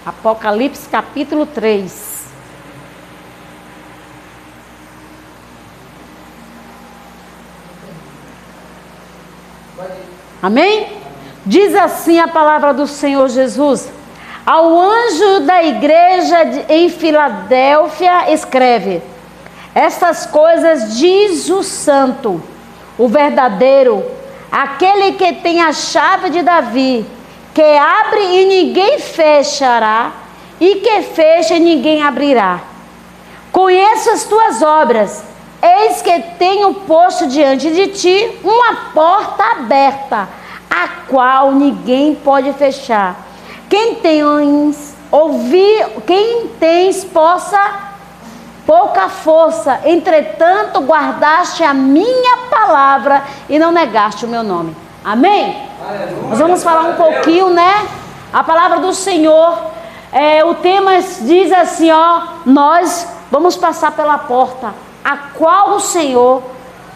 Apocalipse capítulo 3. Amém? Diz assim a palavra do Senhor Jesus: ao anjo da igreja em Filadélfia escreve: estas coisas diz o santo, o verdadeiro, aquele que tem a chave de Davi, que abre e ninguém fechará, e que fecha e ninguém abrirá. Conheço as tuas obras, eis que tenho posto diante de ti uma porta aberta, a qual ninguém pode fechar. Quem tens pouca força, entretanto guardaste a minha palavra e não negaste o meu nome. Amém? Aleluia. Nós vamos falar um pouquinho, né? A palavra do Senhor, o tema diz assim, nós vamos passar pela porta, a qual o Senhor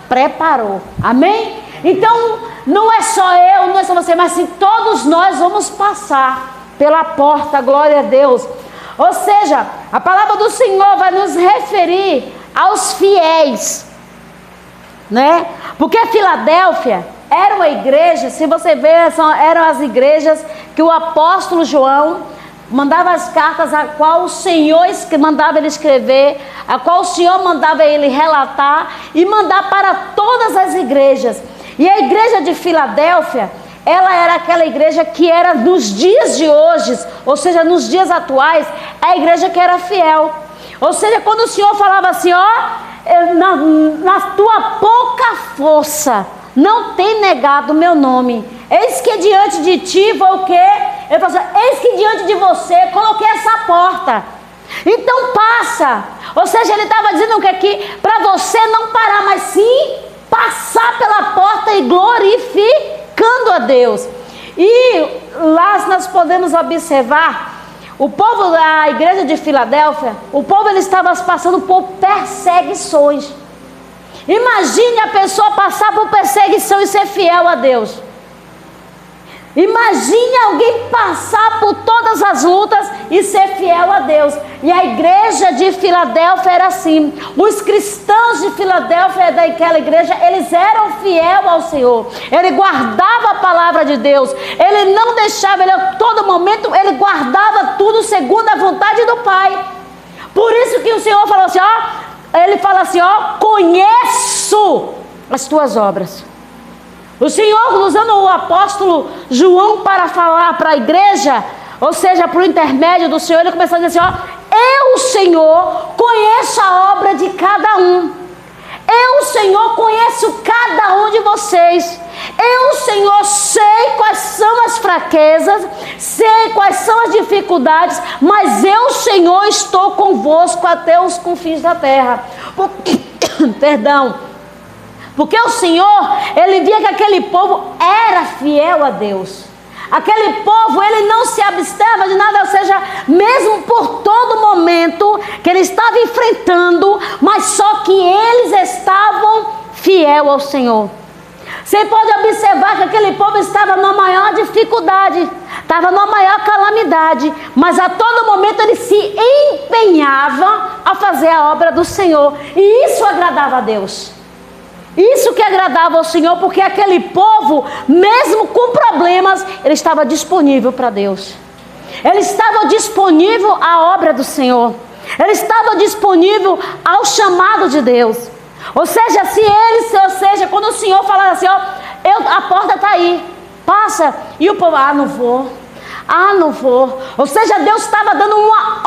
preparou. Amém? Então, não é só eu, não é só você, mas sim todos nós vamos passar pela porta, glória a Deus. Ou seja, a palavra do Senhor vai nos referir aos fiéis, né? Porque Filadélfia era uma igreja, se você ver, eram as igrejas que o apóstolo João mandava as cartas, a qual o Senhor mandava ele escrever, a qual o Senhor mandava ele relatar e mandar para todas as igrejas. E a igreja de Filadélfia, ela era aquela igreja que era nos dias de hoje, ou seja, nos dias atuais, a igreja que era fiel. Ou seja, quando o Senhor falava assim, na tua pouca força, não tem negado o meu nome. Eis que diante de ti foi o quê? Ele falou assim, eis que diante de você coloquei essa porta. Então passa. Ou seja, ele estava dizendo o que aqui? Para você não parar, mas sim passar pela porta e glorificando a Deus. E lá nós podemos observar o povo da igreja de Filadélfia, o povo ele estava passando por perseguições. Imagine a pessoa passar por perseguição e ser fiel a Deus. Imagine alguém passar por todas as lutas e ser fiel a Deus. E a igreja de Filadélfia era assim. Os cristãos de Filadélfia, daquela igreja, eles eram fiéis ao Senhor. Ele guardava a palavra de Deus. Ele não deixava, a todo momento, ele guardava tudo segundo a vontade do Pai. Por isso que o Senhor falou assim, ele fala assim, conheço as tuas obras. O Senhor, usando o apóstolo João para falar para a igreja, ou seja, por intermédio do Senhor, ele começou a dizer assim, eu, Senhor, conheço a obra de cada um. Eu, Senhor, conheço cada um de vocês. Eu, Senhor, sei quais são as fraquezas, sei quais são as dificuldades, mas eu, Senhor, estou convosco até os confins da terra. Perdão. Porque o Senhor, ele via que aquele povo era fiel a Deus. Aquele povo, ele não se abstava de nada, ou seja, mesmo por todo momento que ele estava enfrentando, mas só que eles estavam fiel ao Senhor. Você pode observar que aquele povo estava na maior dificuldade, estava na maior calamidade, mas a todo momento ele se empenhava a fazer a obra do Senhor. E isso agradava a Deus. Isso que agradava ao Senhor, porque aquele povo, mesmo com problemas, ele estava disponível para Deus. Ele estava disponível à obra do Senhor. Ele estava disponível ao chamado de Deus. Ou seja, quando o Senhor falava assim, a porta está aí, passa. E o povo, não vou. Ou seja, Deus estava dando uma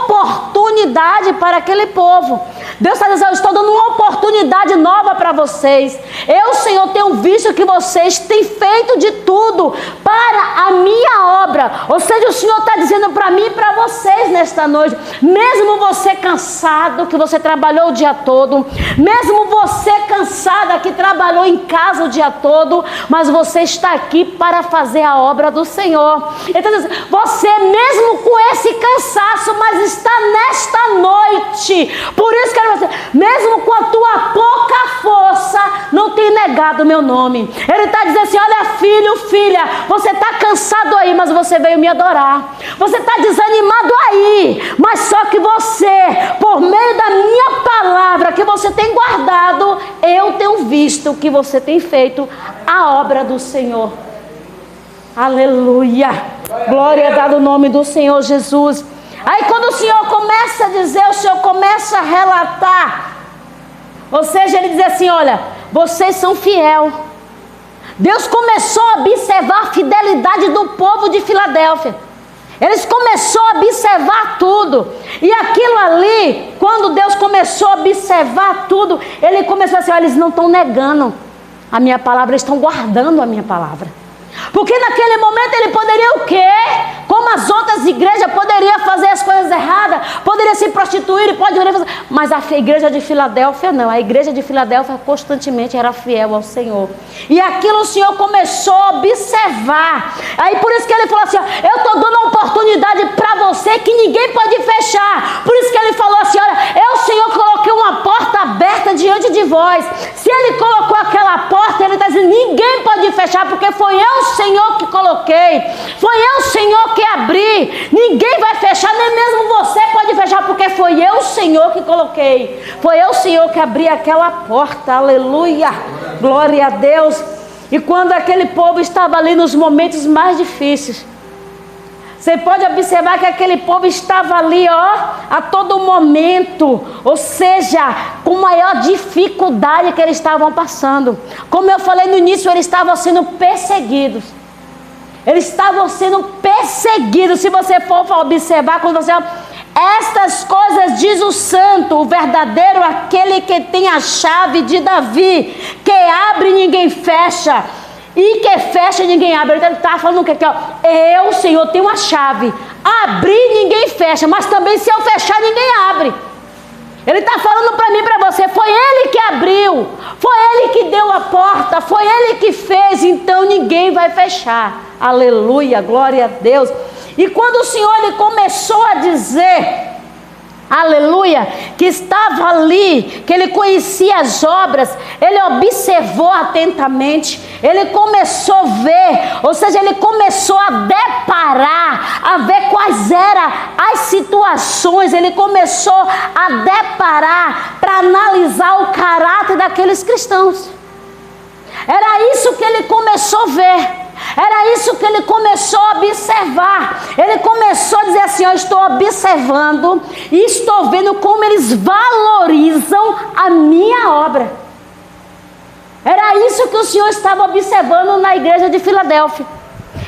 oportunidade para aquele povo. Deus está dizendo, eu estou dando uma oportunidade nova para vocês. Eu, Senhor, tenho visto que vocês têm feito de tudo para a minha obra. Ou seja, o Senhor está dizendo para mim e para vocês nesta noite, mesmo você cansado, que você trabalhou o dia todo, mesmo você cansada que trabalhou em casa o dia todo, mas você está aqui para fazer a obra do Senhor. Então, você mesmo com esse cansaço, mas está nesta noite. Por isso que mesmo com a tua pouca força, não tem negado o meu nome. Ele está dizendo assim: olha, filho, filha, você está cansado aí, mas você veio me adorar. Você está desanimado aí, mas só que você, por meio da minha palavra que você tem guardado, eu tenho visto que você tem feito a obra do Senhor. Aleluia. Glória a Deus no nome do Senhor Jesus. Aí quando o Senhor começa a dizer, o Senhor começa a relatar. Ou seja, ele diz assim: olha, vocês são fiel. Deus começou a observar a fidelidade do povo de Filadélfia. Eles começaram a observar tudo. E aquilo ali, quando Deus começou a observar tudo, ele começou assim: olha, eles não estão negando a minha palavra, eles estão guardando a minha palavra. Porque naquele momento ele poderia o quê? Como as outras igrejas poderiam fazer as coisas erradas, poderia se prostituir, poderia fazer... Mas a igreja de Filadélfia não. A igreja de Filadélfia constantemente era fiel ao Senhor. E aquilo o Senhor começou a observar. Aí por isso que ele falou assim: ó, eu estou dando uma oportunidade para você que ninguém pode fechar. Por isso que ele falou assim: olha, eu, Senhor, coloquei uma porta aberta diante de vós. Se ele colocou aquela porta, ele está dizendo: ninguém pode fechar, porque foi eu, Senhor, que coloquei. Foi eu, Senhor, que abri. Ninguém vai fechar, nem mesmo você pode fechar, porque foi eu, Senhor, que coloquei. Foi eu, Senhor, que abri aquela porta. Aleluia. Glória a Deus. E quando aquele povo estava ali nos momentos mais difíceis, você pode observar que aquele povo estava ali, ó, a todo momento, ou seja, com maior dificuldade que eles estavam passando. Como eu falei no início, eles estavam sendo perseguidos. Eles estavam sendo perseguidos. Se você for observar, quando você... Estas coisas diz o santo, o verdadeiro, aquele que tem a chave de Davi, que abre e ninguém fecha, e que fecha e ninguém abre. Ele está falando o que? Eu, Senhor, tenho a chave. Abrir ninguém fecha, mas também se eu fechar ninguém abre. Ele está falando para mim e para você: foi Ele que abriu, foi Ele que deu a porta, foi Ele que fez, então ninguém vai fechar. Aleluia, glória a Deus. E quando o Senhor ele começou a dizer, aleluia, que estava ali, que ele conhecia as obras, ele observou atentamente, ele começou a ver, ou seja, ele começou a deparar, a ver quais eram as situações, ele começou a deparar para analisar o caráter daqueles cristãos. Era isso que ele começou a ver. Era isso que ele começou a observar. Ele começou a dizer assim: eu estou observando e estou vendo como eles valorizam a minha obra. Era isso que o Senhor estava observando na igreja de Filadélfia.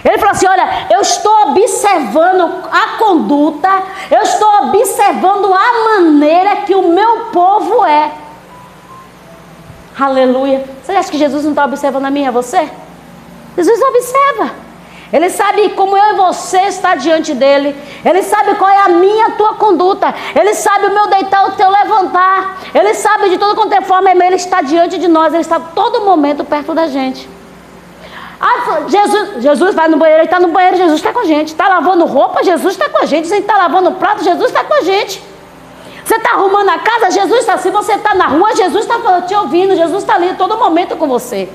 Ele falou assim: olha, eu estou observando a conduta, eu estou observando a maneira que o meu povo é. Aleluia. Você acha que Jesus não está observando a mim e a você? Jesus observa. Ele sabe como eu e você está diante dele. Ele sabe qual é a minha, a tua conduta. Ele sabe o meu deitar, o teu levantar. Ele sabe de toda quanto é forma. Ele está diante de nós. Ele está todo momento perto da gente. Jesus vai no banheiro, ele está no banheiro, Jesus está com a gente. Está lavando roupa, Jesus está com a gente. Se ele está lavando prato, Jesus está com a gente. Você está arrumando a casa, Jesus está. Se você está na rua, Jesus está te ouvindo. Jesus está ali todo momento com você.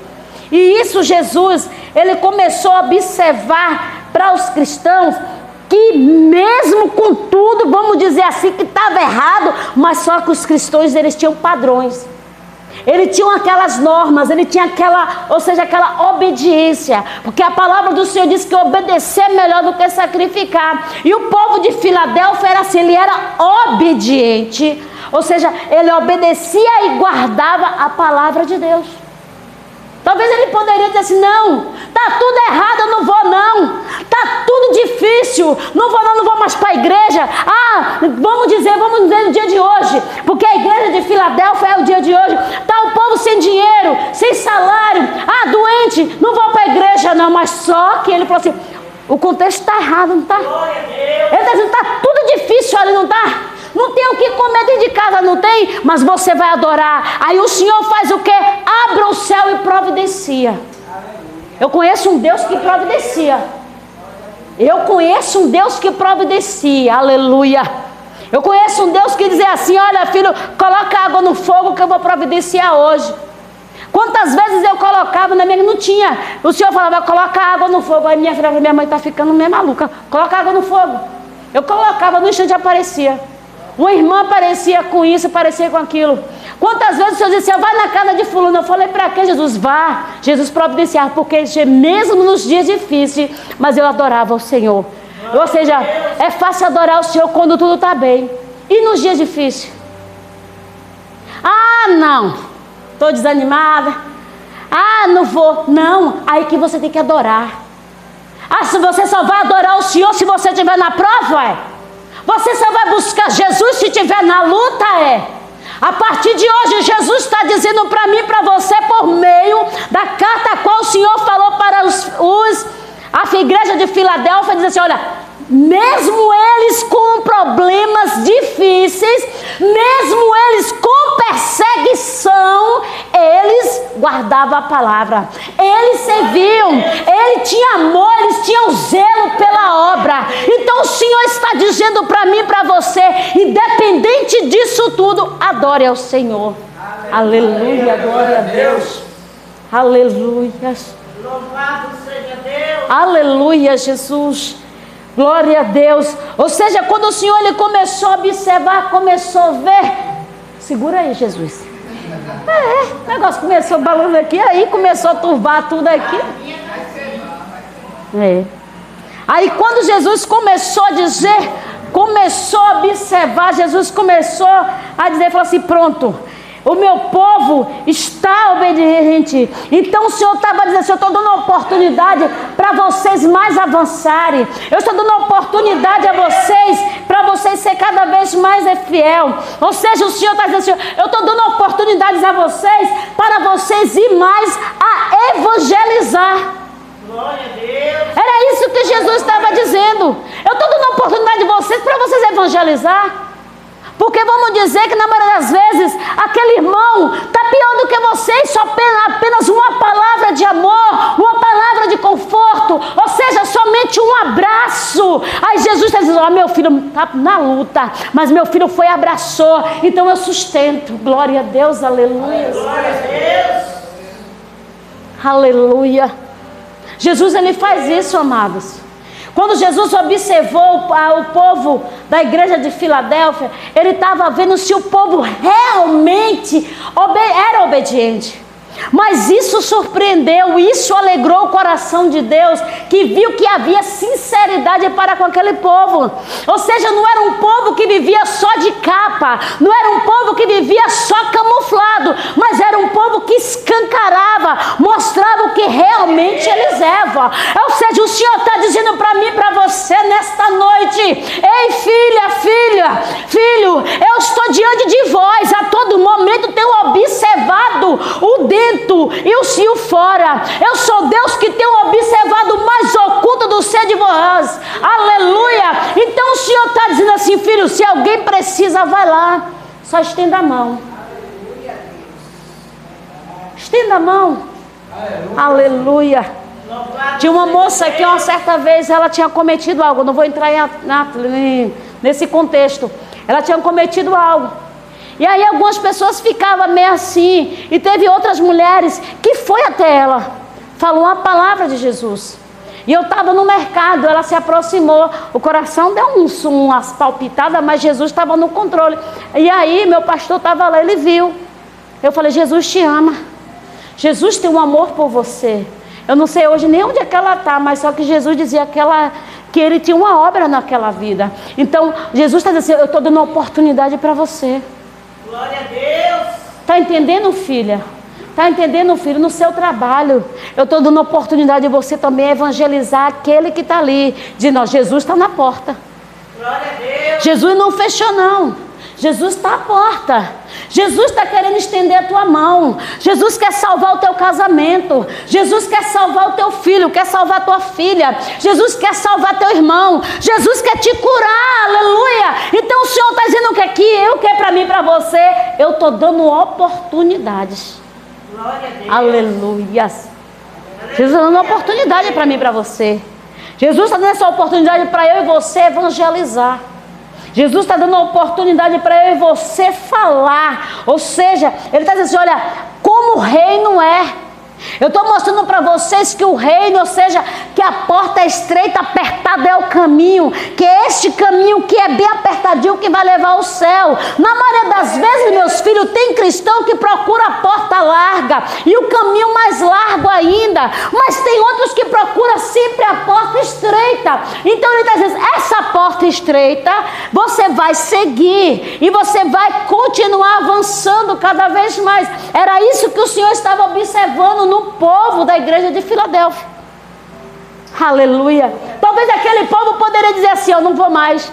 E isso Jesus, ele começou a observar para os cristãos, que mesmo com tudo, vamos dizer assim, que estava errado, mas só que os cristãos, eles tinham padrões. Eles tinham aquelas normas, ele tinha aquela, ou seja, aquela obediência. Porque a palavra do Senhor diz que obedecer é melhor do que sacrificar. E o povo de Filadélfia era assim, ele era obediente. Ou seja, ele obedecia e guardava a palavra de Deus. Talvez ele poderia dizer assim: não, está tudo errado, eu não vou não. Está tudo difícil, não vou mais para a igreja. Vamos dizer no dia de hoje, porque a igreja de Filadélfia é o dia de hoje. Está o povo sem dinheiro, sem salário, doente, não vou para a igreja não. Mas só que ele falou assim: o contexto está errado, não está? Ele está dizendo: está tudo difícil ali, não está? Não tem o que comer dentro de casa, não tem? Mas você vai adorar. Aí o Senhor faz o quê? Abre o céu e providencia. Eu conheço um Deus que providencia. Eu conheço um Deus que providencia. Aleluia. Eu conheço um Deus que diz assim: olha, filho, coloca água no fogo que eu vou providenciar hoje. Quantas vezes eu colocava na minha, não tinha. O Senhor falava: coloca água no fogo. Aí minha filha falou: minha mãe está ficando meio maluca. Coloca água no fogo. Eu colocava, no instante aparecia. Uma irmã aparecia com isso, aparecia com aquilo. Quantas vezes o Senhor disse: vai na casa de fulano. Eu falei: para que, Jesus? Vá. Jesus providenciava, porque mesmo nos dias difíceis, mas eu adorava o Senhor. Ou seja, é fácil adorar o Senhor quando tudo está bem. E nos dias difíceis? Ah, não, estou desanimada. Ah, não vou. Não, aí que você tem que adorar. Ah, se você só vai adorar o Senhor se você estiver na prova, é? Você só vai buscar Jesus se estiver na luta, é? A partir de hoje, Jesus está dizendo para mim e para você, por meio da carta a qual o Senhor falou para a igreja de Filadélfia, diz assim: olha, mesmo eles com problemas difíceis, mesmo eles com perseguição, eles guardavam a palavra, eles serviam, eles tinham amor, eles tinham zelo pela obra. Então o Senhor está dizendo para mim e para você, independente disso tudo, adore ao Senhor. Aleluia, glória a Deus. Aleluia. Louvado seja Deus. Aleluia, Jesus. Glória a Deus. Ou seja, quando o Senhor ele começou a observar, começou a ver. Segura aí, Jesus. O negócio começou balando aqui, aí começou a turvar tudo aqui. Aí quando Jesus começou a dizer, começou a observar, Jesus começou a dizer, falou assim: pronto, o meu povo está obediente. Então o Senhor estava dizendo assim: eu estou dando uma oportunidade para vocês mais avançarem. Eu estou dando uma oportunidade a vocês, para vocês ser cada vez mais fiel. Ou seja, o Senhor está dizendo assim: eu estou dando oportunidades a vocês, para vocês ir mais a evangelizar. Glória a Deus. Era isso que Jesus estava dizendo. Eu estou dando a oportunidade de vocês, para vocês evangelizar. Porque vamos dizer que na maioria das vezes aquele irmão está pior do que vocês, só apenas uma palavra de amor, uma palavra de conforto, ou seja, somente um abraço. Aí Jesus está dizendo: ó, meu filho está na luta, mas meu filho foi e abraçou, então eu sustento. Glória a Deus, aleluia. Glória a Deus. Aleluia. Jesus ele faz isso, amados. Quando Jesus observou o povo da igreja de Filadélfia, ele estava vendo se o povo realmente era obediente. Mas isso surpreendeu, isso alegrou o coração de Deus, que viu que havia sinceridade para com aquele povo. Ou seja, não era um povo que vivia só de capa, não era um povo que vivia só camuflado, mas era um povo que escancarava, mostrava o que realmente eles eram. Ou seja, o Senhor está dizendo para mim e para você nesta noite: ei, filho, eu estou diante de vós, a todo momento tenho observado o dentro e o cio fora. Eu sou Deus que tenho observado o mais oculto do ser de vós. Aleluia. Então o Senhor está dizendo assim: filho, se alguém precisa, vai lá, só estenda a mão. Estenda a mão. Aleluia. Tinha uma moça que uma certa vez ela tinha cometido algo, não vou entrar nesse contexto, ela tinha cometido algo. E aí algumas pessoas ficavam meio assim, e teve outras mulheres que foi até ela, falou uma palavra de Jesus. E eu estava no mercado, ela se aproximou, o coração deu umas palpitadas, mas Jesus estava no controle. E aí meu pastor estava lá, ele viu. Eu falei: Jesus te ama, Jesus tem um amor por você. Eu não sei hoje nem onde é que ela está, mas só que Jesus dizia que ele tinha uma obra naquela vida. Então Jesus está dizendo assim: eu estou dando uma oportunidade para você. Glória a Deus. Está entendendo, filha? Está entendendo, filho? No seu trabalho, eu estou dando oportunidade de você também evangelizar aquele que está ali. De nós, Jesus está na porta. Glória a Deus. Jesus não fechou, não. Jesus está à porta. Jesus está querendo estender a tua mão. Jesus quer salvar o teu casamento. Jesus quer salvar o teu filho, quer salvar a tua filha. Jesus quer salvar teu irmão. Jesus quer te curar, aleluia. Então o Senhor está dizendo o que aqui? Eu quero para mim e para você. Eu estou dando oportunidades. Glória a Deus. Aleluia. Jesus está dando uma oportunidade para mim e para você. Jesus está dando essa oportunidade para eu e você evangelizar. Jesus está dando a oportunidade para eu e você falar. Ou seja, Ele está dizendo assim, olha, como o reino é. Eu estou mostrando para vocês que o reino, ou seja, que a porta é estreita, apertada é o caminho, que é este caminho que é bem apertadinho que vai levar ao céu. Na maioria das vezes, meus filhos, tem cristão que procura a porta larga e o caminho mais largo ainda, mas tem outros que procuram sempre a porta estreita. Então ele está dizendo, essa porta estreita, você vai seguir e você vai continuar avançando cada vez mais. Era isso que o Senhor estava observando no povo da igreja de Filadélfia. Aleluia. Talvez aquele povo poderia dizer assim, eu não vou mais.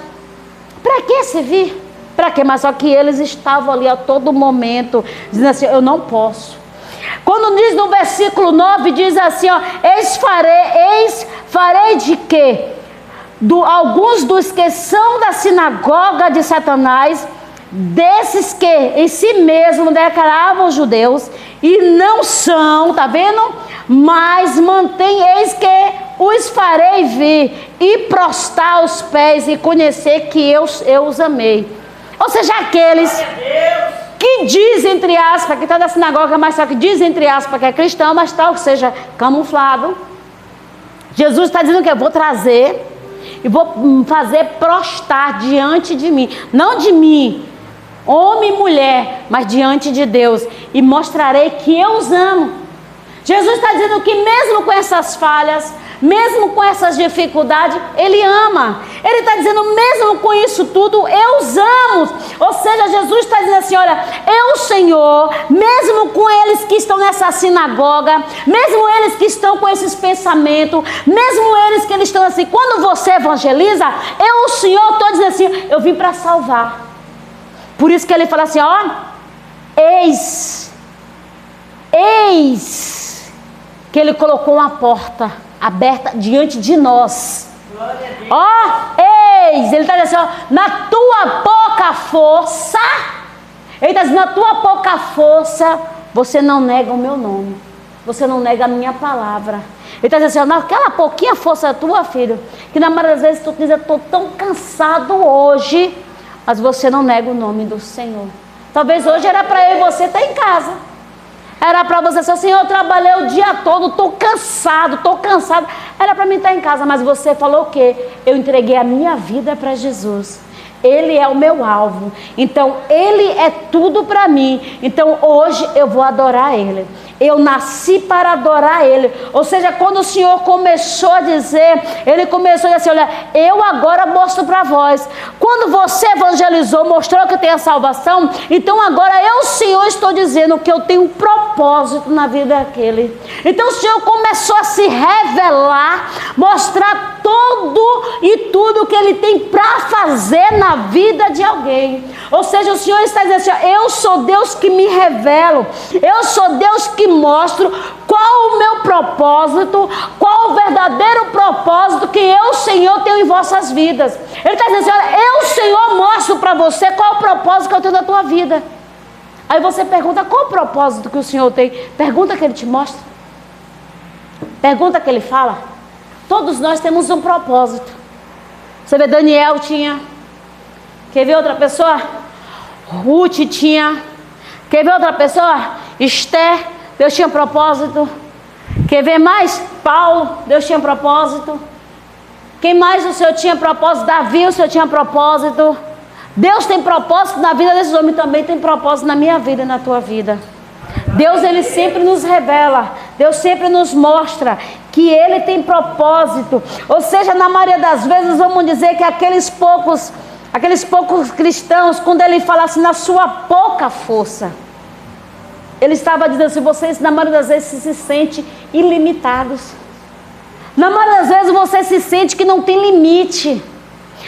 Para que servir? Para quê? Mas só que eles estavam ali a todo momento dizendo assim, eu não posso. Quando diz no versículo 9, diz assim, ó, eis farei de quê? Alguns dos que são da sinagoga de Satanás, desses que em si mesmo declaravam judeus e não são, tá vendo? Mas mantém, eis que os farei vir e prostrar os pés e conhecer que eu os amei. Ou seja, aqueles que diz, entre aspas, que está da sinagoga, mas só que diz, entre aspas, que é cristão, mas tal, que seja camuflado. Jesus está dizendo que eu vou trazer e vou fazer prostrar diante de mim, não de mim, homem e mulher, mas diante de Deus, e mostrarei que eu os amo. Jesus está dizendo que mesmo com essas falhas, mesmo com essas dificuldades, Ele ama. Ele está dizendo, mesmo com isso tudo, eu os amo. Ou seja, Jesus está dizendo assim, olha, eu, Senhor, mesmo com eles que estão nessa sinagoga, mesmo eles que estão com esses pensamentos, mesmo eles que eles estão assim, quando você evangeliza, eu, o Senhor, estou dizendo assim, eu vim para salvar. Por isso que Ele fala assim, ó, eis, que Ele colocou uma porta aberta diante de nós. Ó, eis, Ele está dizendo assim, ó, na tua pouca força, Ele está dizendo, na tua pouca força, você não nega o meu nome, você não nega a minha palavra. Ele está dizendo assim, ó, naquela pouquinha força tua, filho, que na maioria das vezes tu diz, eu estou tão cansado hoje, mas você não nega o nome do Senhor. Talvez hoje era para eu e você estar em casa. Era para você dizer, Senhor, eu trabalhei o dia todo, estou cansado. Era para mim estar em casa, mas você falou o quê? Eu entreguei a minha vida para Jesus. Ele é o meu alvo. Então, Ele é tudo para mim. Então, hoje eu vou adorar Ele. Eu nasci para adorar Ele. Ou seja, quando o Senhor começou a dizer, Ele começou a dizer assim, olha, eu agora mostro para vós. Quando você evangelizou, mostrou que tem a salvação, então agora eu, Senhor, estou dizendo que eu tenho um propósito na vida daquele. Então o Senhor começou a se revelar, mostrar tudo que Ele tem para fazer na vida de alguém. Ou seja, o Senhor está dizendo assim, eu sou Deus que me revelo, eu sou Deus que mostro qual o meu propósito, qual o verdadeiro propósito que eu, Senhor, tenho em vossas vidas. Ele está dizendo assim, olha, eu, Senhor, mostro para você qual o propósito que eu tenho na tua vida. Aí você pergunta, qual o propósito que o Senhor tem? Pergunta que Ele te mostra. Pergunta que Ele fala. Todos nós temos um propósito. Você vê, Daniel tinha. Quer ver outra pessoa? Ruth tinha. Quer ver outra pessoa? Esther, Deus tinha propósito. Quer ver mais? Paulo, Deus tinha propósito. Quem mais o Senhor tinha propósito? Davi, o Senhor tinha propósito. Deus tem propósito na vida desses homens, também tem propósito na minha vida e na tua vida. Deus, Ele sempre nos revela, Deus sempre nos mostra que Ele tem propósito. Ou seja, na maioria das vezes vamos dizer que aqueles poucos cristãos, quando Ele fala assim, na sua pouca força, Ele estava dizendo assim, vocês na maioria das vezes se sentem ilimitados. Na maioria das vezes você se sente que não tem limite.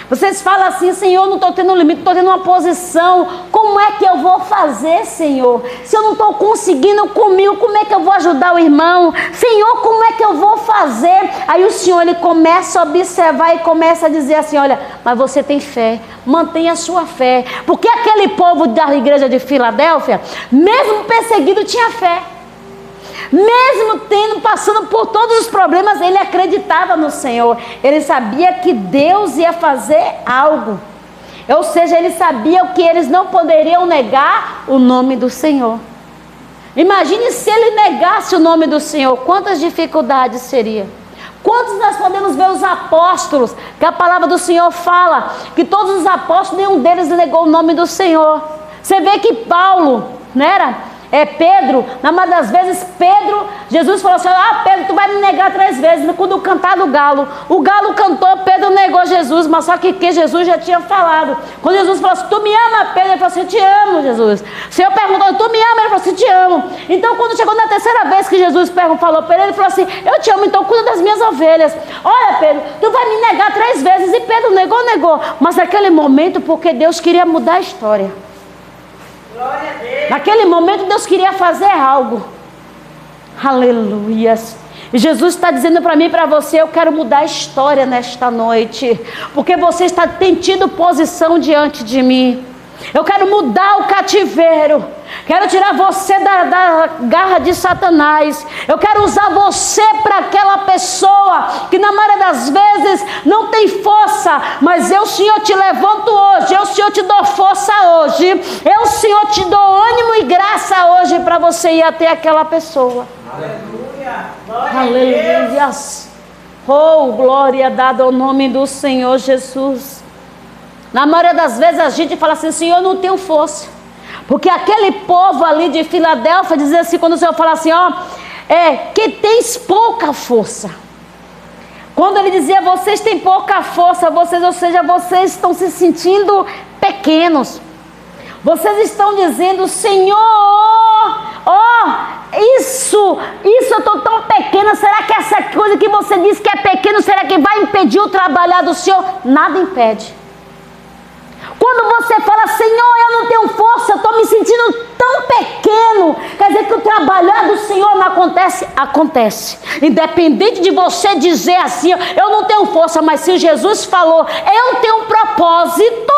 Vocês falam assim, Senhor, não estou tendo limite, estou tendo uma posição. Como é que eu vou fazer, Senhor? Se eu não estou conseguindo comigo, como é que eu vou ajudar o irmão? Senhor, como é que eu vou fazer? Aí o Senhor, Ele começa a observar e começa a dizer assim, olha, mas você tem fé, mantenha a sua fé. Porque aquele povo da igreja de Filadélfia, mesmo perseguido, tinha fé. Mesmo passando por todos os problemas, ele acreditava no Senhor. Ele sabia que Deus ia fazer algo. Ou seja, eles sabiam que eles não poderiam negar o nome do Senhor. Imagine se ele negasse o nome do Senhor, quantas dificuldades seria? Quantos nós podemos ver os apóstolos, que a palavra do Senhor fala, que todos os apóstolos, nenhum deles negou o nome do Senhor. Você vê que Paulo, não era? Pedro, na maioria das vezes, Jesus falou assim, Pedro, tu vai me negar 3 vezes, quando cantar do galo. O galo cantou, Pedro negou Jesus, mas só que Jesus já tinha falado. Quando Jesus falou assim, tu me ama, Pedro? Ele falou assim, eu te amo, Jesus. O Senhor perguntou, tu me ama? Ele falou assim, te amo. Então, quando chegou na 3ª vez que Jesus falou para ele, ele falou assim, eu te amo, então cuida das minhas ovelhas. Olha, Pedro, tu vai me negar 3 vezes. E Pedro negou. Mas naquele momento, porque Deus queria mudar a história. Naquele momento Deus queria fazer algo. Aleluias. E Jesus está dizendo para mim e para você, eu quero mudar a história nesta noite, porque você tem tido posição diante de mim. Eu quero mudar o cativeiro. Quero tirar você da garra de Satanás. Eu quero usar você para aquela pessoa que na maioria das vezes não tem força, mas eu, Senhor, te levanto hoje. Eu, Senhor, te dou força hoje. Eu, Senhor, te dou ânimo e graça hoje para você ir até aquela pessoa. Aleluia. Aleluia. Oh, glória dada ao nome do Senhor Jesus. Na maioria das vezes a gente fala assim, Senhor, eu não tenho força. Porque aquele povo ali de Filadélfia dizia assim, quando o Senhor fala assim, que tens pouca força. Quando ele dizia, vocês têm pouca força, vocês estão se sentindo pequenos. Vocês estão dizendo, Senhor, isso eu estou tão pequena, será que essa coisa que você disse que é pequeno, será que vai impedir o trabalhar do Senhor? Nada impede. Quando você fala, Senhor, eu não tenho força, eu estou me sentindo tão pequeno, quer dizer que o trabalhar do Senhor não acontece? Acontece. Independente de você dizer assim, eu não tenho força, mas se Jesus falou, eu tenho um propósito,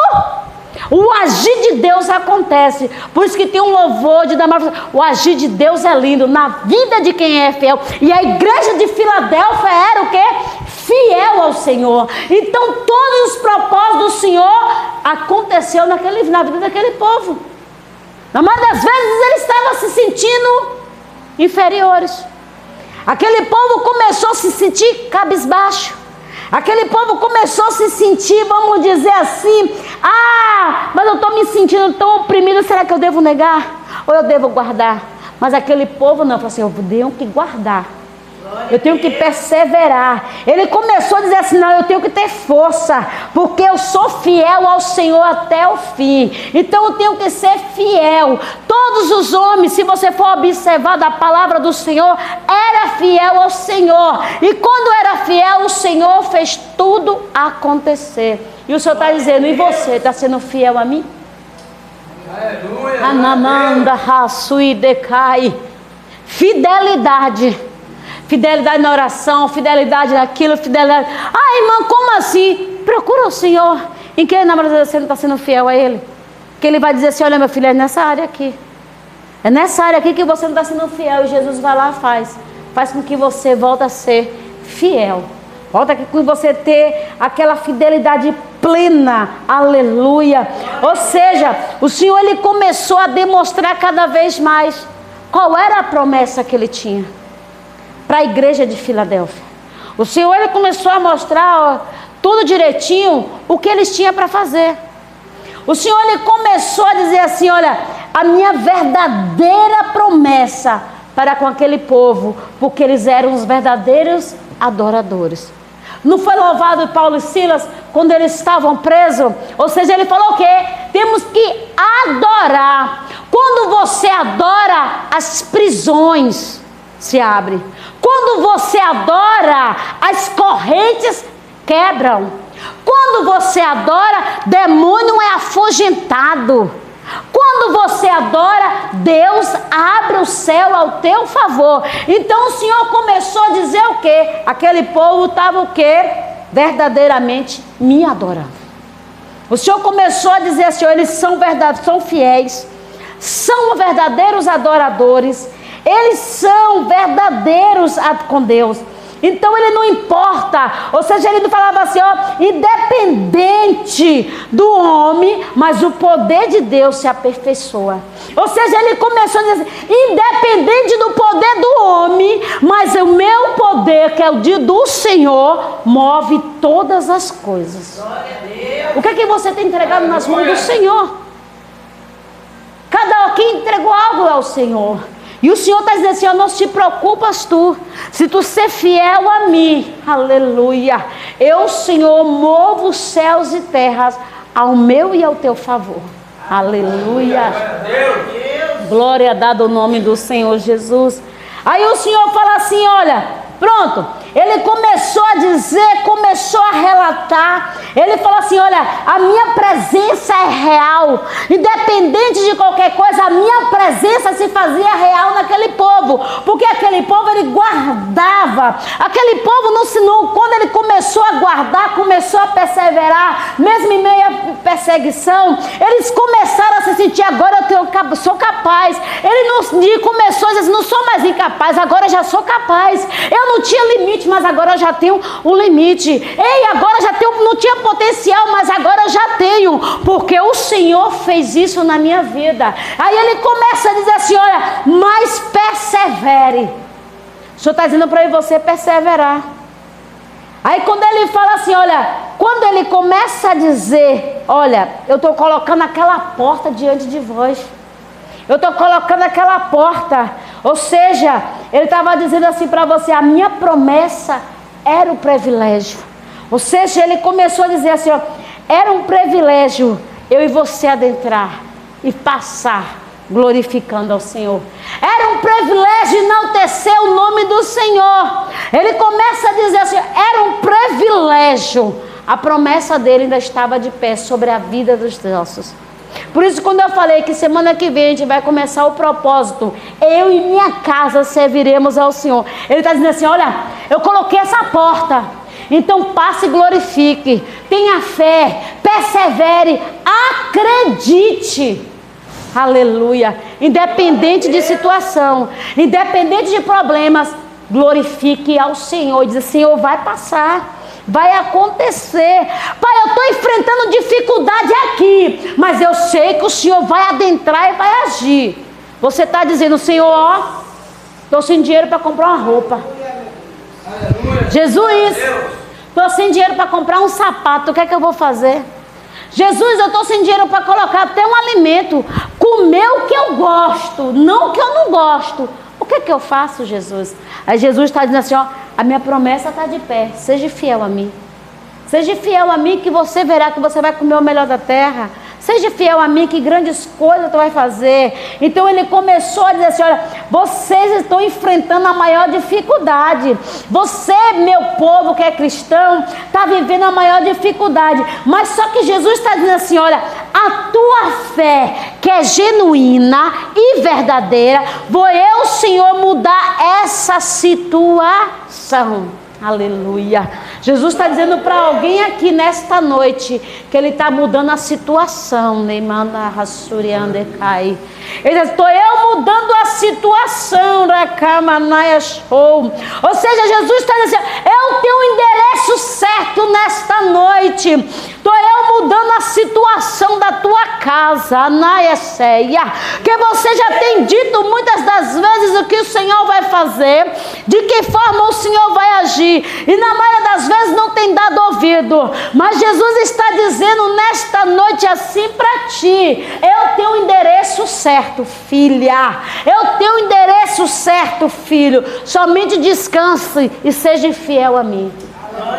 o agir de Deus acontece. Por isso que tem um louvor de Damar, o agir de Deus é lindo na vida de quem é fiel. E a igreja de Filadélfia era o quê? Fiel ao Senhor. Então todos os propósitos do Senhor aconteceu na vida daquele povo. Na maioria das vezes eles estavam se sentindo inferiores. Aquele povo começou a se sentir cabisbaixo. Aquele povo começou a se sentir, vamos dizer assim, mas eu estou me sentindo tão oprimido, será que eu devo negar? Ou eu devo guardar? Mas aquele povo não, falou assim, eu tenho que guardar. Eu tenho que perseverar. Ele começou a dizer assim, não, eu tenho que ter força, porque eu sou fiel ao Senhor até o fim. Então eu tenho que ser fiel. Todos os homens, se você for observar da palavra do Senhor, era fiel ao Senhor. E quando era fiel, o Senhor fez tudo acontecer. E o Senhor está dizendo, e você está sendo fiel a mim? Aleluia. Anamanda, Rassui, Decai. Fidelidade. Fidelidade na oração, fidelidade naquilo, fidelidade. Irmã, como assim? Procura o Senhor. Em que na verdade você não está sendo fiel a Ele? Que Ele vai dizer assim, olha meu filho, é nessa área aqui. É nessa área aqui que você não está sendo fiel. E Jesus vai lá e faz com que você volte a ser fiel. Volta aqui com você ter aquela fidelidade plena. Aleluia. Ou seja, o Senhor ele começou a demonstrar cada vez mais qual era a promessa que Ele tinha para a igreja de Filadélfia. O Senhor ele começou a mostrar tudo direitinho o que eles tinham para fazer. O Senhor ele começou a dizer assim, olha, a minha verdadeira promessa para com aquele povo, porque eles eram os verdadeiros adoradores. Não foi louvado Paulo e Silas quando eles estavam presos? Ou seja, ele falou o quê? Temos que adorar. Quando você adora, as prisões se abrem. Quando você adora, as correntes quebram. Quando você adora, demônio é afugentado. Quando você adora, Deus abre o céu ao teu favor. Então o Senhor começou a dizer o quê? Aquele povo estava o quê? Verdadeiramente me adorando. O Senhor começou a dizer assim, eles são verdadeiros, são fiéis, são verdadeiros adoradores. Eles são verdadeiros com Deus. Então ele não importa, ou seja, ele falava assim, ó, independente do homem, mas o poder de Deus se aperfeiçoa. Ou seja, ele começou a dizer assim, independente do poder do homem, mas o meu poder, que é o do Senhor, move todas as coisas. O que é que você tem entregado nas mãos do Senhor? Cada quem entregou algo ao Senhor. E o Senhor está dizendo assim, ó, não te preocupas tu, se tu ser fiel a mim, aleluia, eu, Senhor, movo os céus e terras ao meu e ao teu favor, aleluia, glória dada ao nome do Senhor Jesus. Aí o Senhor fala assim, olha, pronto, ele começou a dizer, começou a relatar, ele falou assim, olha, a minha presença é real, independente de qualquer coisa, a minha presença se fazia real naquele povo, porque aquele povo ele guardava, aquele povo não, quando ele começou a guardar, começou a perseverar, mesmo em meio à perseguição, eles começaram a se sentir, agora eu sou capaz, ele não começou a dizer, não sou mais incapaz, agora eu já sou capaz, eu não tinha limite, mas agora eu já tenho o limite. Ei, agora já tenho, não tinha potencial, mas agora eu já tenho, porque o Senhor fez isso na minha vida. Aí ele começa a dizer assim, olha, mas persevere. O Senhor está dizendo para você perseverar. Aí quando ele fala assim, olha, quando ele começa a dizer, olha, eu estou colocando aquela porta diante de vós. Eu estou colocando aquela porta, ou seja, ele estava dizendo assim para você, a minha promessa era o privilégio. Ou seja, ele começou a dizer assim, ó, era um privilégio eu e você adentrar e passar glorificando ao Senhor. Era um privilégio enaltecer o nome do Senhor. Ele começa a dizer assim, era um privilégio. A promessa dele ainda estava de pé sobre a vida dos nossos. Por isso, quando eu falei que semana que vem a gente vai começar o propósito, eu e minha casa serviremos ao Senhor. Ele está dizendo assim, olha, eu coloquei essa porta, então passe e glorifique, tenha fé, persevere, acredite. Aleluia. Independente de situação, independente de problemas, glorifique ao Senhor. Diz, Senhor, vai passar. Vai acontecer. Pai, eu estou enfrentando dificuldade aqui, mas eu sei que o Senhor vai adentrar e vai agir. Você está dizendo, Senhor, ó, estou sem dinheiro para comprar uma roupa. Jesus, estou sem dinheiro para comprar um sapato, o que é que eu vou fazer? Jesus, eu estou sem dinheiro para colocar até um alimento, comer o que eu gosto, não o que eu não gosto. O que é que eu faço, Jesus? Aí Jesus está dizendo assim, ó, a minha promessa está de pé, seja fiel a mim. Seja fiel a mim que você verá que você vai comer o melhor da terra. Seja fiel a mim que grandes coisas tu vai fazer. Então ele começou a dizer assim, olha, vocês estão enfrentando a maior dificuldade. Você, meu povo que é cristão, está vivendo a maior dificuldade. Mas só que Jesus está dizendo assim, olha, a tua fé que é genuína e verdadeira, vou eu, Senhor, mudar essa situação. Aleluia. Jesus está dizendo para alguém aqui nesta noite que Ele está mudando a situação. Ele diz, estou eu mudando a situação. Ou seja, Jesus está dizendo, eu tenho um endereço certo nesta noite. Estou eu mudando a situação da tua casa, que você já tem dito muitas das vezes o que o Senhor vai fazer, de que forma o Senhor vai agir, e na maioria das vezes não tem dado ouvido, mas Jesus está dizendo nesta noite assim para ti, eu tenho o endereço certo, filha, eu tenho o endereço certo, filho, somente descanse e seja fiel a mim.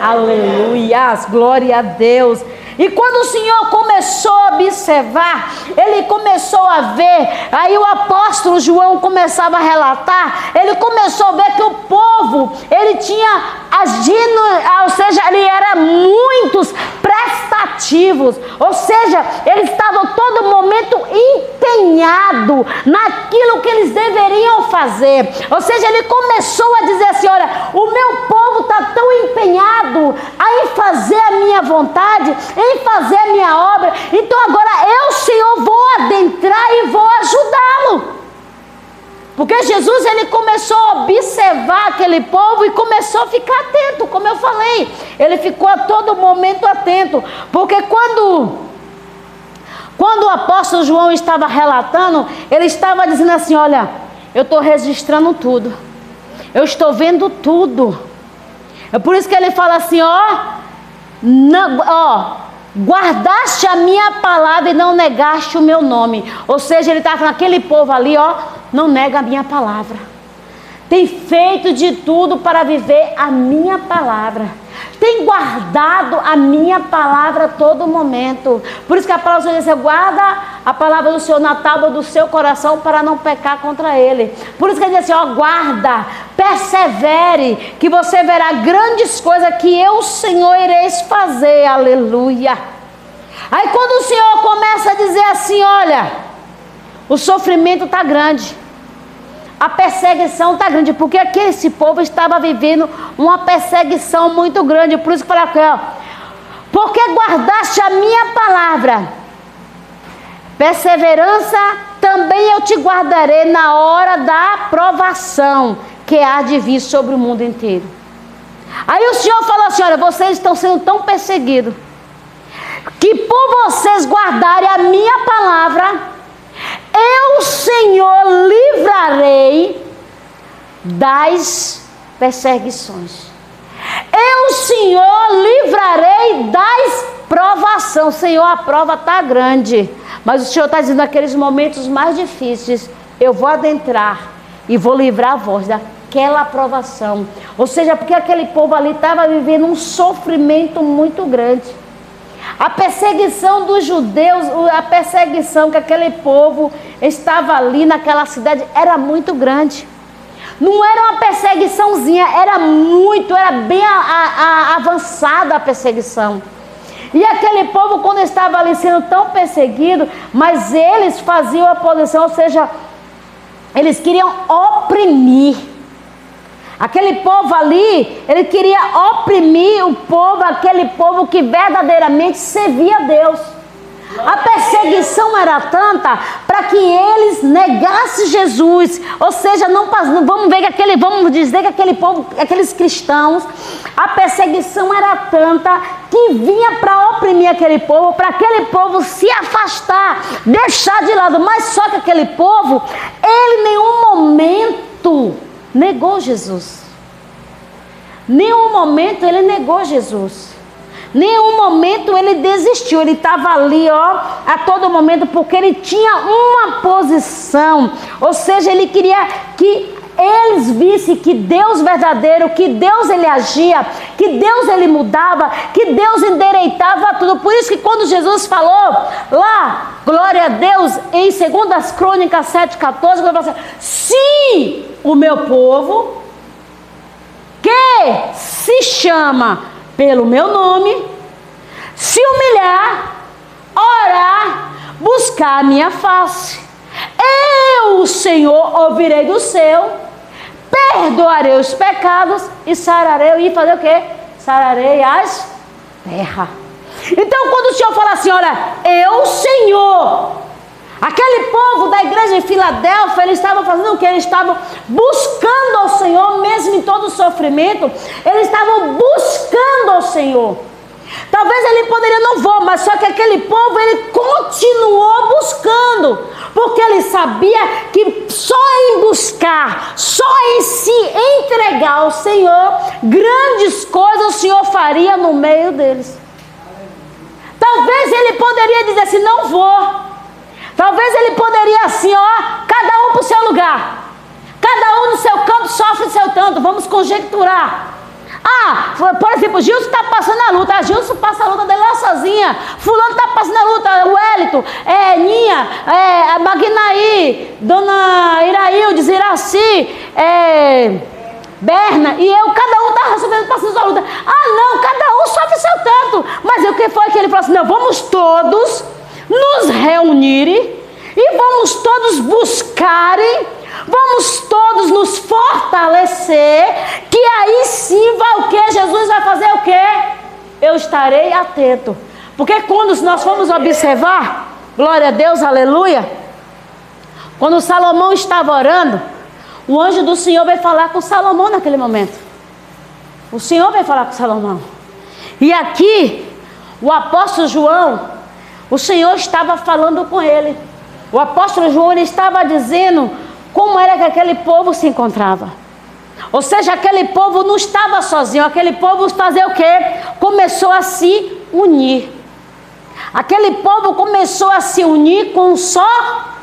Aleluia, glória a Deus. E quando o Senhor começou a observar, ele começou a ver, aí o apóstolo João começava a relatar, ele começou a ver que o povo, ele tinha agindo, ou seja, ele era muitos prestativos, ou seja, eles estavam todo momento empenhados naquilo que eles deveriam fazer, ou seja, ele começou a dizer assim, olha, o meu povo está tão empenhado em fazer a minha vontade, em fazer a minha obra, então agora eu, Senhor, vou adentrar e vou ajudá-lo. Porque Jesus, ele começou a observar aquele povo e começou a ficar atento, como eu falei. Ele ficou a todo momento atento. Porque quando o apóstolo João estava relatando, ele estava dizendo assim, olha, eu estou registrando tudo. Eu estou vendo tudo. É por isso que ele fala assim, guardaste a minha palavra e não negaste o meu nome. Ou seja, ele está falando, aquele povo ali, não nega a minha palavra. Tem feito de tudo para viver a minha palavra. Tem guardado a minha palavra a todo momento. Por isso que a palavra do Senhor diz, guarda a palavra do Senhor na tábua do seu coração para não pecar contra ele. Por isso que ele diz assim, guarda, persevere, que você verá grandes coisas que eu, o Senhor, ireis fazer. Aleluia. Aí quando o Senhor começa a dizer assim, olha, o sofrimento está grande. A perseguição está grande, porque esse povo estava vivendo uma perseguição muito grande. Por isso que fala aqui, porque guardaste a minha palavra, perseverança também eu te guardarei na hora da provação que há de vir sobre o mundo inteiro. Aí o Senhor falou assim, olha, vocês estão sendo tão perseguidos, que por vocês guardarem a minha palavra, eu, Senhor, livrarei das perseguições. Eu, Senhor, livrarei das provações. Senhor, a prova está grande, mas o Senhor está dizendo, naqueles momentos mais difíceis, eu vou adentrar e vou livrar a voz daquela provação. Ou seja, porque aquele povo ali estava vivendo um sofrimento muito grande. A perseguição dos judeus, a perseguição que aquele povo estava ali naquela cidade era muito grande. Não era uma perseguiçãozinha, era bem avançada a perseguição. E aquele povo, quando estava ali sendo tão perseguido, mas eles faziam a oposição, ou seja, eles queriam oprimir. Aquele povo ali, ele queria oprimir o povo, aquele povo que verdadeiramente servia a Deus. A perseguição era tanta para que eles negassem Jesus. Ou seja, vamos dizer que aquele povo, aqueles cristãos, a perseguição era tanta que vinha para oprimir aquele povo, para aquele povo se afastar, deixar de lado. Mas só que aquele povo, ele em nenhum momento negou Jesus. Nenhum momento ele negou Jesus. Nenhum momento ele desistiu. Ele estava ali, a todo momento, porque ele tinha uma posição. Ou seja, ele queria que eles vissem que Deus verdadeiro, que Deus ele agia, que Deus ele mudava, que Deus endireitava tudo. Por isso que quando Jesus falou lá, glória a Deus, em 2 Crônicas 7,14, ele falou assim, se o meu povo, que se chama pelo meu nome, se humilhar, orar, buscar a minha face, eu, o Senhor, ouvirei do céu, perdoarei os pecados e sararei, e fazer o quê? Sararei as terras. Então quando o Senhor fala assim, olha, eu, Senhor, aquele povo da igreja de Filadélfia, eles estavam fazendo o que? Eles estavam buscando ao Senhor, mesmo em todo o sofrimento, eles estavam buscando ao Senhor. Talvez ele poderia não vou, mas só que aquele povo, ele continuou buscando, porque ele sabia que só em buscar, só em se entregar ao Senhor, grandes coisas o Senhor faria no meio deles. Talvez ele poderia dizer assim, não vou. Talvez ele poderia assim, cada um para o seu lugar. Cada um no seu canto sofre o seu tanto. Vamos conjecturar. Por exemplo, Gilson está passando a luta. Gilson passa a luta dele lá sozinha. Fulano está passando a luta. O Wellington, Ninha, a Magnaí, Dona Iraildes, Iraci, Berna e eu. Cada um está resolvendo, passando a luta. Não, cada um sofre o seu tanto. Mas o que foi que ele falou assim? Não, vamos todos nos reunirem e vamos todos buscarem, vamos todos nos fortalecer, que aí sim vai o que? Jesus vai fazer o que? Eu estarei atento. Porque quando nós formos observar, glória a Deus, aleluia, quando Salomão estava orando, O anjo do Senhor veio falar com Salomão naquele momento. O Senhor veio falar com Salomão. E aqui, o apóstolo João, o Senhor estava falando com ele. O apóstolo João, ele estava dizendo como era que aquele povo se encontrava. Ou seja, aquele povo não estava sozinho. Aquele povo fazia o quê? Começou a se unir. Aquele povo começou a se unir com um só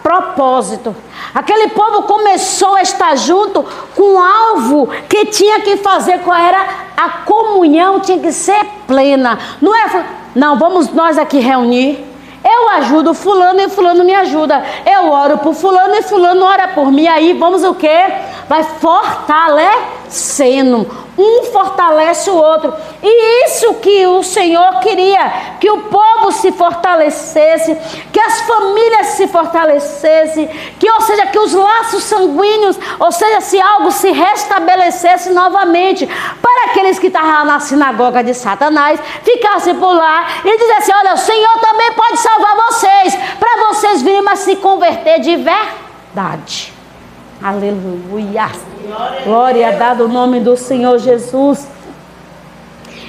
propósito. Aquele povo começou a estar junto com um alvo que tinha que fazer. Qual era? A comunhão tinha que ser plena. Não, vamos nós aqui reunir. Eu ajudo fulano e fulano me ajuda. Eu oro por fulano e fulano ora por mim. Aí vamos o quê? Vai fortalecendo. Um fortalece o outro. E isso que o Senhor queria. Que o povo se fortalecesse. Que as famílias se fortalecessem. Que, ou seja, que os laços sanguíneos, ou seja, se algo se restabelecesse novamente. Para aqueles que estavam na sinagoga de Satanás, ficassem por lá e dissessem: olha, o Senhor também pode salvar vocês. Para vocês virem a se converter de verdade. Aleluia. Glória a dada o nome do Senhor Jesus.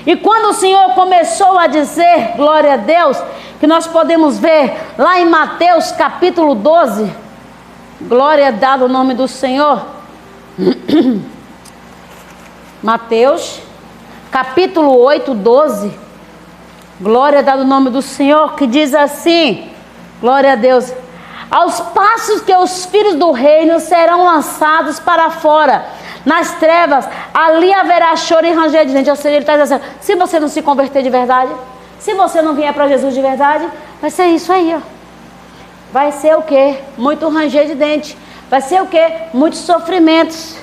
E quando o Senhor começou a dizer, glória a Deus, que nós podemos ver lá em Mateus capítulo 12, glória a dada o nome do Senhor. Mateus capítulo 8, 12, glória a dada o nome do Senhor, que diz assim, glória a Deus: aos passos que os filhos do reino serão lançados para fora, nas trevas, ali haverá choro e ranger de dentes. Ou seja, ele está dizendo assim: se você não se converter de verdade, se você não vier para Jesus de verdade, vai ser isso aí, ó. Vai ser o quê? Muito ranger de dente. Vai ser o quê? Muitos sofrimentos.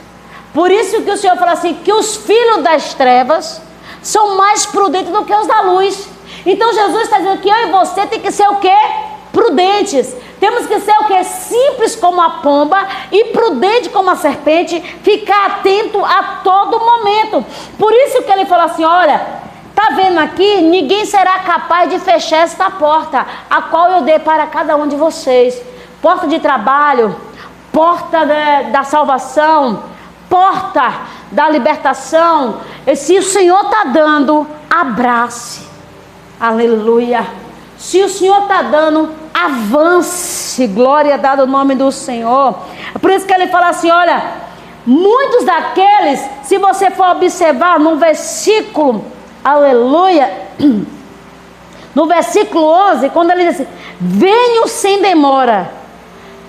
Por isso que o Senhor fala assim, que os filhos das trevas são mais prudentes do que os da luz. Então Jesus está dizendo que eu e você tem que ser o quê? Prudentes. Temos que ser o quê? Simples como a pomba e prudente como a serpente, ficar atento a todo momento. Por isso que ele falou assim: olha, tá vendo aqui? Ninguém será capaz de fechar esta porta, a qual eu dei para cada um de vocês. Porta de trabalho, porta da salvação, porta da libertação. E se o Senhor está dando, abrace. Aleluia. Se o Senhor está dando, avance. Glória a dada o nome do Senhor. Por isso que ele fala assim: olha, muitos daqueles, se você for observar no versículo, aleluia, no versículo 11, quando ele diz assim: venho sem demora,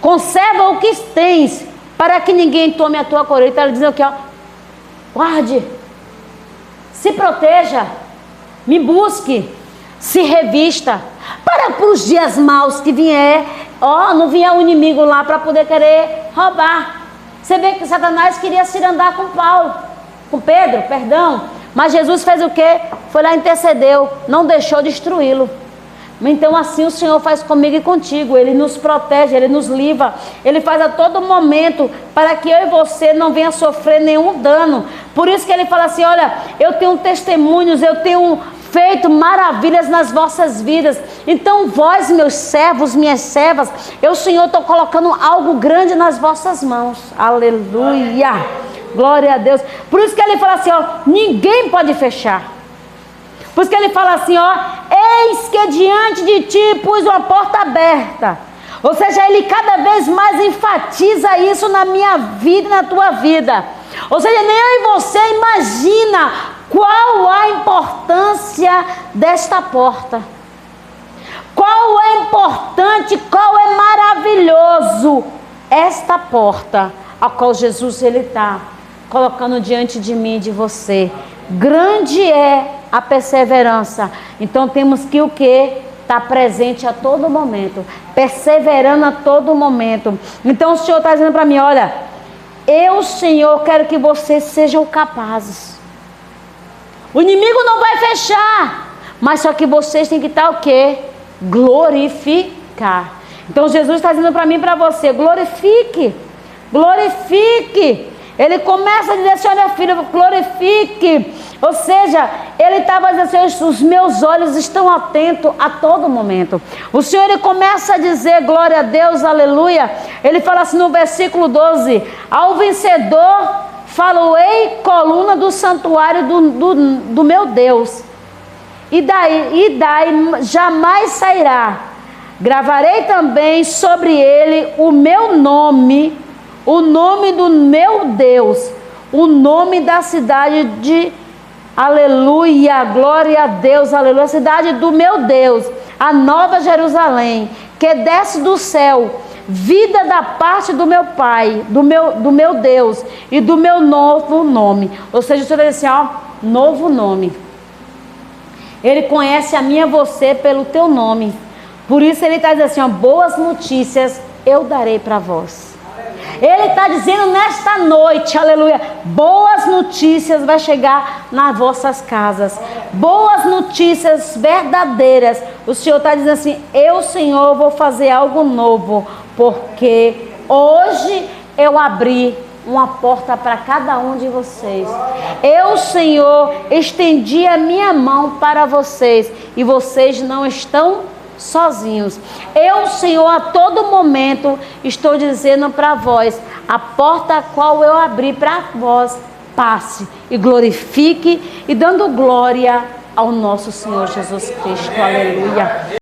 conserva o que tens, para que ninguém tome a tua colheita. Ele diz aqui, ó, guarde, se proteja, me busque, se revista, para os dias maus que vier, ó, não vier o inimigo lá para poder querer roubar. Você vê que Satanás queria se andar com Paulo, com Pedro, perdão, mas Jesus fez o quê? Foi lá e intercedeu, não deixou destruí-lo. Então assim o Senhor faz comigo e contigo. Ele nos protege, Ele nos livra, Ele faz a todo momento para que eu e você não venha sofrer nenhum dano. Por isso que Ele fala assim: olha, eu tenho testemunhos, eu tenho feito maravilhas nas vossas vidas. Então vós, meus servos, minhas servas, eu, Senhor, estou colocando algo grande nas vossas mãos. Aleluia, glória a Deus. Por isso que Ele fala assim, ó, ninguém pode fechar. Por isso que Ele fala assim, ó, eis que diante de ti pus uma porta aberta. Ou seja, Ele cada vez mais enfatiza isso na minha vida e na tua vida. Ou seja, nem eu e você imagina qual a importância desta porta. Qual é importante, qual é maravilhoso esta porta a qual Jesus Ele está colocando diante de mim e de você. Grande é a perseverança. Então temos que o quê? Estar presente a todo momento, perseverando a todo momento. Então o Senhor está dizendo para mim, olha, eu, Senhor, quero que vocês sejam capazes. O inimigo não vai fechar, mas só que vocês têm que estar o quê? Glorificar. Então Jesus está dizendo para mim e para você, glorifique, glorifique. Ele começa a dizer assim, olha filho, glorifique. Ou seja, ele estava dizendo assim, os meus olhos estão atentos a todo momento. O Senhor, ele começa a dizer, glória a Deus, aleluia. Ele fala assim no versículo 12, ao vencedor faloei coluna do santuário do meu Deus. E daí jamais sairá. Gravarei também sobre ele o meu nome, o nome do meu Deus, o nome da cidade de, aleluia, glória a Deus, aleluia, a cidade do meu Deus, a nova Jerusalém, que desce do céu, vida da parte do meu Pai, do meu Deus e do meu novo nome. Ou seja, o Senhor diz assim, ó, novo nome. Ele conhece a mim e a você pelo teu nome. Por isso ele está dizendo assim, ó, boas notícias eu darei para vós. Ele está dizendo nesta noite, aleluia, boas notícias vai chegar nas vossas casas. Boas notícias verdadeiras. O Senhor está dizendo assim, eu, Senhor, vou fazer algo novo. Porque hoje eu abri uma porta para cada um de vocês. Eu, Senhor, estendi a minha mão para vocês. E vocês não estão sozinhos. Eu, Senhor, a todo momento estou dizendo para vós, a porta a qual eu abri para vós, passe e glorifique e dando glória ao nosso Senhor Jesus Cristo. Aleluia.